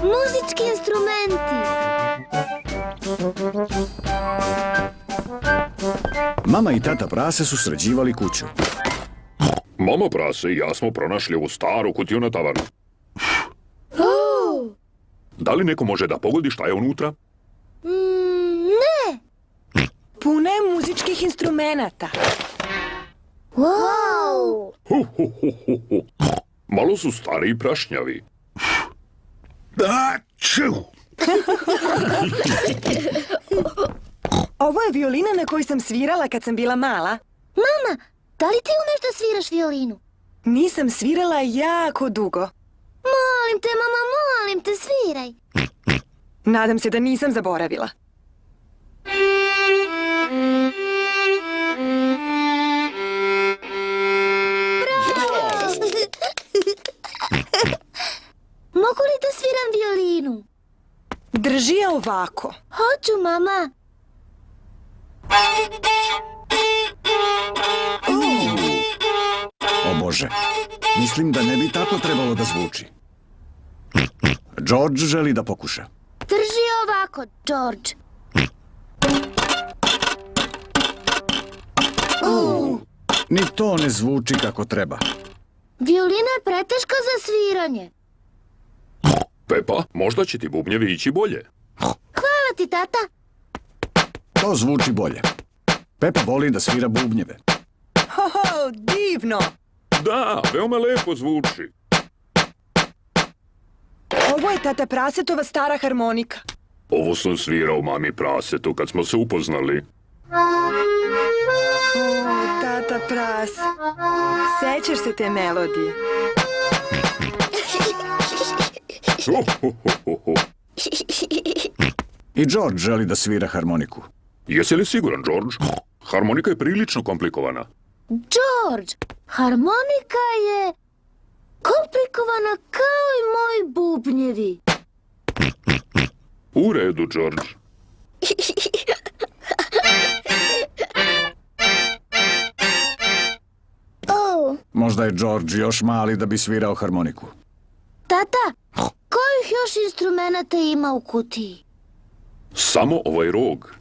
Muzički instrumenti. Mama i tata prase su sređivali kuću. Mama prase i ja smo pronašli ovu staru kutiju na tavanu. Da li neko može da pogodi šta je unutra? Ne. Puna je muzičkih instrumenata. Wow. Malo su stari i prašnjavi. Ovo je violina na kojoj sam svirala kad sam bila mala. Mama, da li ti umeš da sviraš violinu? Nisam svirala jako dugo. Molim te, mama, molim te, sviraj. Nadam se da nisam zaboravila. Mogu li da sviram violinu? Drži je ovako. Hoću, mama. O Bože, mislim da ne bi tako trebalo da zvuči. George želi da pokuša. Drži ovako, George. Ni to ne zvuči kako treba. Violina je preteška za sviranje. Pepa, možda će ti bubnjevi ići bolje. Hvala ti, tata. To zvuči bolje. Pepa voli da svira bubnjeve. Hoho, divno! Da, veoma lepo zvuči. Ovo je tata Prasetova stara harmonika. Ovo sam svirao mami prasetu kad smo se upoznali. O, tata Pras, sećaš se te melodije? I George želi da svira harmoniku. Jesi li siguran, George? Harmonika je prilično komplikovana. George, harmonika je komplikovana kao i moji bubnjevi. U redu, George. Možda je George još mali da bi svirao harmoniku. Tata, kojih još instrumenata ima u kutiji? Samo ovaj rog.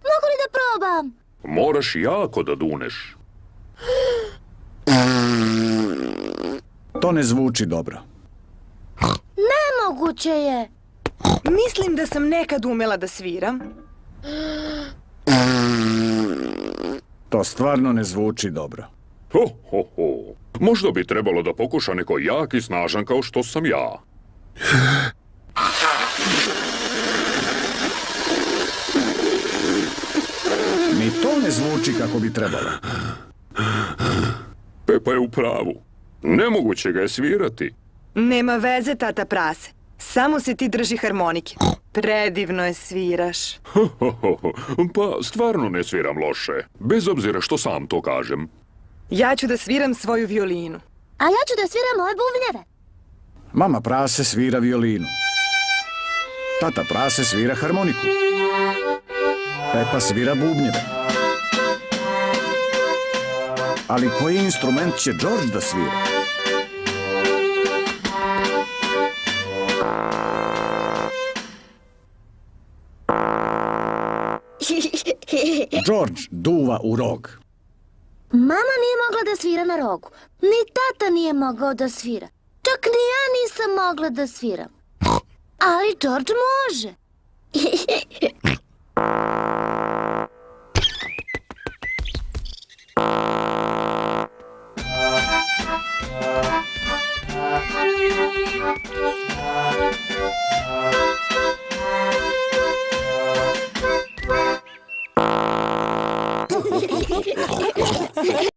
Mogu li da probam? Moraš jako da duneš. To ne zvuči dobro. Nemoguće je. Mislim da sam nekad umela da sviram. To stvarno ne zvuči dobro. Ho, ho, ho. Možda bi trebalo da pokuša neko jak i snažan kao što sam ja. Ni to ne zvuči kako bi trebalo. Pepa je u pravu. Nemoguće ga je svirati. Nema veze, tata Prase. Samo se ti drži harmonike. Predivno je sviraš. Pa, stvarno ne sviram loše. Bez obzira što sam to kažem. Ja ću da sviram svoju violinu. A ja ću da sviram moje bubnjeve. Mama Prase svira violinu. Tata Prase svira harmoniku. Pepa svira bubnjeve. Ali koji instrument će George da svira? George duva u rog. Mama nije mogla da svira na rogu. Ni tata nije mogao da svira. Čak ni ja nisam mogla da sviram. Ali George može.